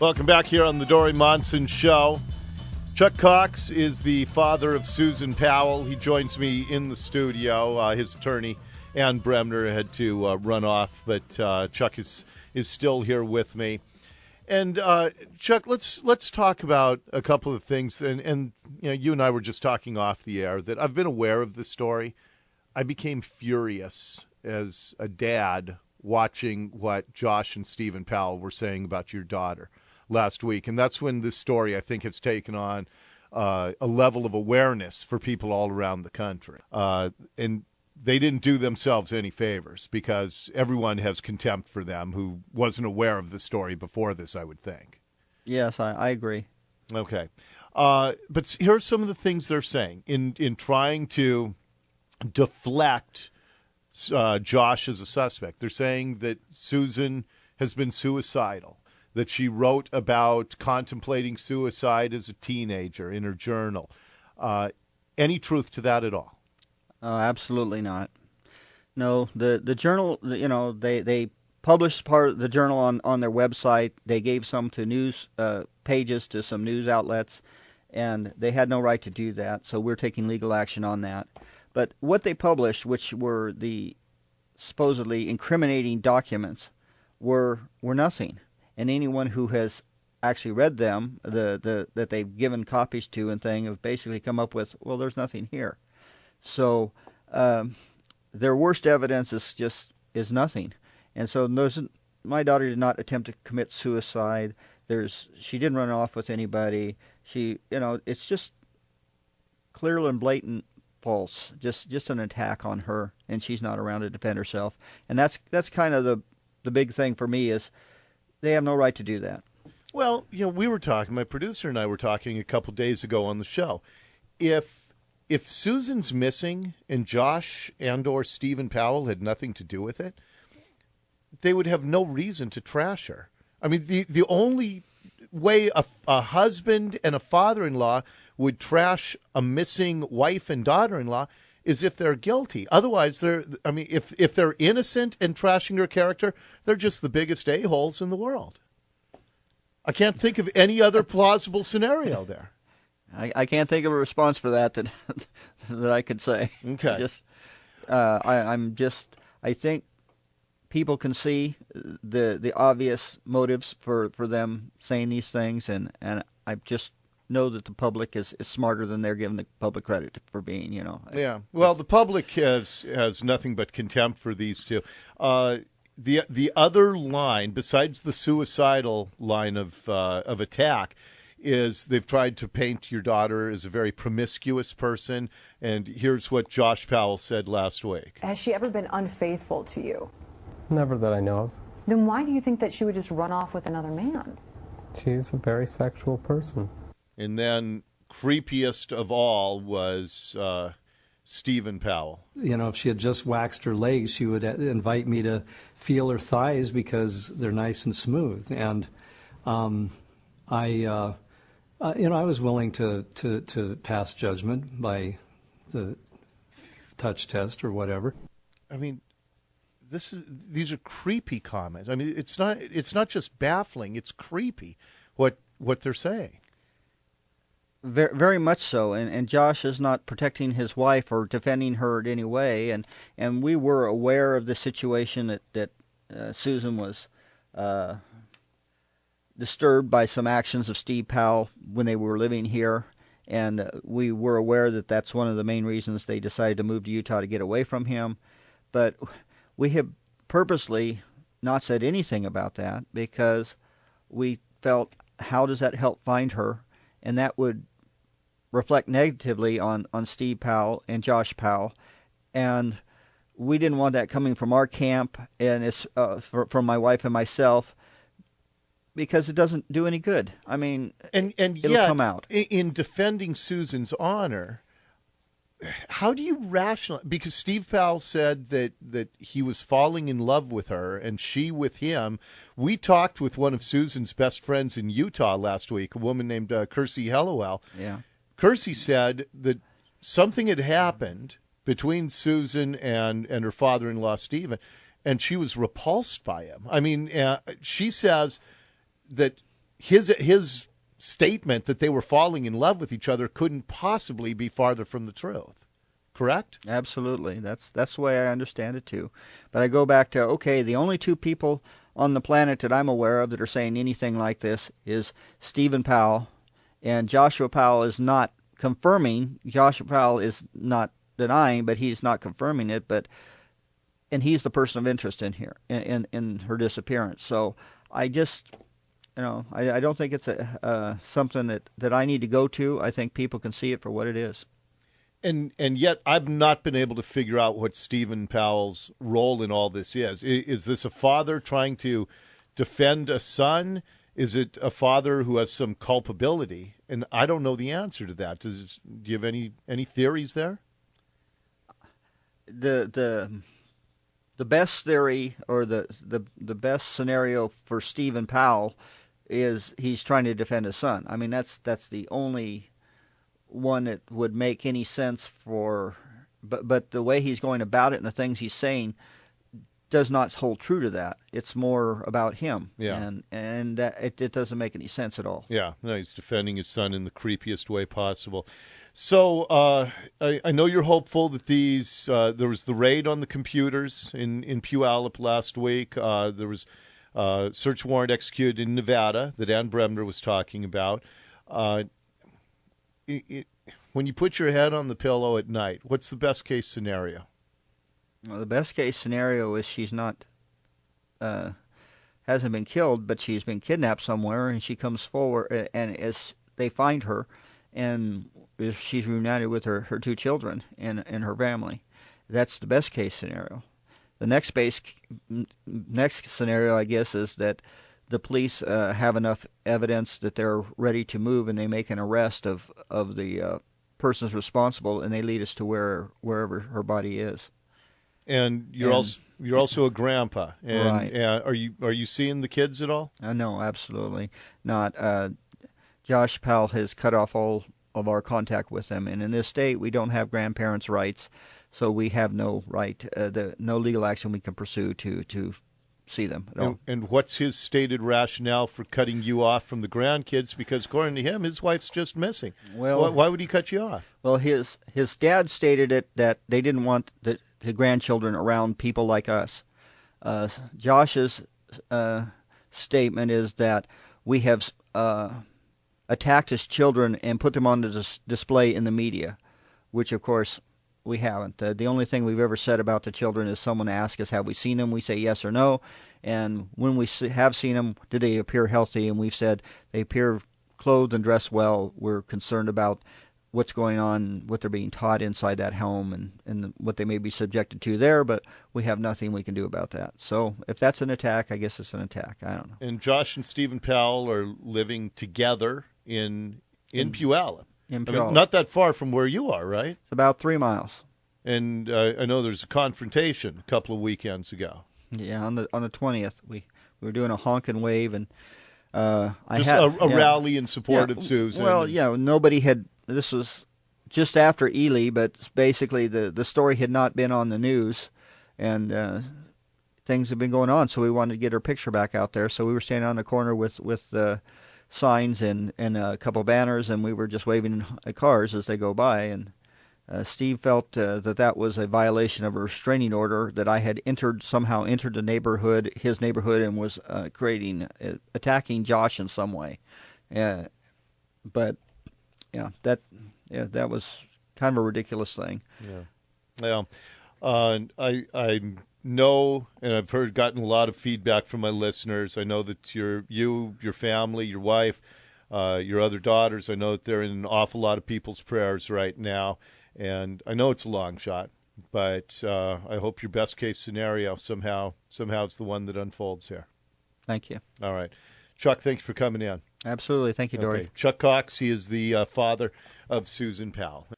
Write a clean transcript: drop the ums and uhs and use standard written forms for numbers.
Welcome back here on the Dori Monson Show. Chuck Cox is the father of Susan Powell. He joins me in the studio. His attorney, Ann Bremner, had to run off, but Chuck is still here with me. And Chuck, let's talk about a couple of things. And you know, you and I were just talking off the air that I've been aware of this story. I became furious as a dad watching what Josh and Stephen Powell were saying about your daughter last week. And that's when this story, I think, has taken on a level of awareness for people all around the country. And they didn't do themselves any favors because everyone has contempt for them who wasn't aware of the story before this, I would think. Yes, I agree. Okay. But here are some of the things they're saying in trying to deflect Josh as a suspect. They're saying that Susan has been suicidal, that she wrote about contemplating suicide as a teenager in her journal. Any truth to that at all? Absolutely not. No, the journal, you know, they published part of the journal on their website. They gave some to news pages to some news outlets, and they had no right to do that, so we're taking legal action on that. But what they published, which were the supposedly incriminating documents, were nothing. And anyone who has actually read them, that they've given copies to and thing, have basically come up with, well, there's nothing here. So their worst evidence is nothing. And so my daughter did not attempt to commit suicide. She didn't run off with anybody. It's just clear and blatant false. Just an attack on her, and she's not around to defend herself. And that's kind of the big thing for me is they have no right to do that. Well, you know, we were talking, my producer and I were talking a couple days ago on the show. If Susan's missing and Josh and or Stephen Powell had nothing to do with it, they would have no reason to trash her. I mean, the only way a husband and a father-in-law would trash a missing wife and daughter-in-law is if they're guilty. Otherwise, if they're innocent and trashing her character, they're just the biggest a-holes in the world. I can't think of any other plausible scenario there. I can't think of a response for that that I could say. Okay. I think people can see the obvious motives for them saying these things, and I just know that the public is smarter than they're giving the public credit for being, you know. Yeah. Well, the public has nothing but contempt for these two. The other line, besides the suicidal line of attack, is they've tried to paint your daughter as a very promiscuous person. And here's what Josh Powell said last week. Has she ever been unfaithful to you? Never that I know of. Then why do you think that she would just run off with another man? She's a very sexual person. And then creepiest of all was Stephen Powell. You know, if she had just waxed her legs, she would invite me to feel her thighs because they're nice and smooth. And I was willing to pass judgment by the touch test or whatever. I mean, these are creepy comments. I mean, it's not just baffling; it's creepy what they're saying. Very, very much so, and Josh is not protecting his wife or defending her in any way, and we were aware of the situation that Susan was disturbed by some actions of Steve Powell when they were living here, and we were aware that that's one of the main reasons they decided to move to Utah to get away from him, but we have purposely not said anything about that because we felt, how does that help find her? And that would reflect negatively on Steve Powell and Josh Powell. And we didn't want that coming from our camp and from my wife and myself because it doesn't do any good. I mean, and it'll yet, come out. In defending Susan's honor, how do you rationalize? Because Steve Powell said that he was falling in love with her and she with him. We talked with one of Susan's best friends in Utah last week, a woman named Kirsty Hellowell. Yeah. Kirsty said that something had happened between Susan and her father-in-law, Stephen, and she was repulsed by him. I mean, she says that his statement that they were falling in love with each other couldn't possibly be farther from the truth. Correct? Absolutely. That's the way I understand it too. But I go back to, okay, the only two people on the planet that I'm aware of that are saying anything like this is Stephen Powell, and Joshua Powell is not confirming. Joshua Powell is not denying, but he's not confirming it. And he's the person of interest in here, in her disappearance. So I just, I don't think it's something that I need to go to. I think people can see it for what it is. And yet I've not been able to figure out what Stephen Powell's role in all this is. Is this a father trying to defend a son? Is it a father who has some culpability? And I don't know the answer to that. Do you have any theories there? The best theory, or the best scenario for Stephen Powell, is he's trying to defend his son. I mean, that's the only one that would make any sense for. But the way he's going about it and the things he's saying does not hold true to that. It's more about him. Yeah. And that, it doesn't make any sense at all. Yeah, no, he's defending his son in the creepiest way possible. So I know you're hopeful that there was the raid on the computers in Puyallup last week. There was a search warrant executed in Nevada that Ann Bremner was talking about. When you put your head on the pillow at night, what's the best case scenario? Well, the best case scenario is she's not, hasn't been killed, but she's been kidnapped somewhere, and she comes forward, and as they find her, and she's reunited with her two children and her family. That's the best case scenario. The next scenario, I guess, is that the police have enough evidence that they're ready to move, and they make an arrest of the persons responsible, and they lead us to wherever her body is. And you're also a grandpa, and right. Are you seeing the kids at all? No, absolutely not. Josh Powell has cut off all of our contact with them, and in this state we don't have grandparents' rights, so we have no right, no legal action we can pursue to see them at all. And what's his stated rationale for cutting you off from the grandkids? Because according to him, his wife's just missing. Well, why would he cut you off? Well, his dad stated it that they didn't want the grandchildren around people like us. Josh's statement is that we have attacked his children and put them on display in the media, which of course we haven't. The only thing we've ever said about the children is someone asks us, have we seen them? We say yes or no. And when we have seen them, do they appear healthy? And we've said they appear clothed and dressed well. We're concerned about what's going on, what they're being taught inside that home, and what they may be subjected to there, but we have nothing we can do about that. So if that's an attack, I guess it's an attack. I don't know. And Josh and Stephen Powell are living together in Puyallup. In Puyallup. I mean, not that far from where you are, right? It's about 3 miles. And I know there's a confrontation a couple of weekends ago. Yeah, on the 20th, we were doing a honk and wave, and a rally in support of Susan. Well, yeah, nobody had. This was just after Ely, but basically the story had not been on the news, and things have been going on. So we wanted to get her picture back out there. So we were standing on the corner with signs and a couple banners, and we were just waving at cars as they go by. And Steve felt that was a violation of a restraining order, that I had somehow entered the neighborhood, his neighborhood, and was attacking Josh in some way. But yeah, that was kind of a ridiculous thing. Yeah. I know, and I've gotten a lot of feedback from my listeners. I know that your family, your wife, your other daughters, I know that they're in an awful lot of people's prayers right now. And I know it's a long shot, but I hope your best case scenario somehow it's the one that unfolds here. Thank you. All right. Chuck, thanks for coming in. Absolutely. Thank you, Dori. Okay. Chuck Cox, he is the father of Susan Powell.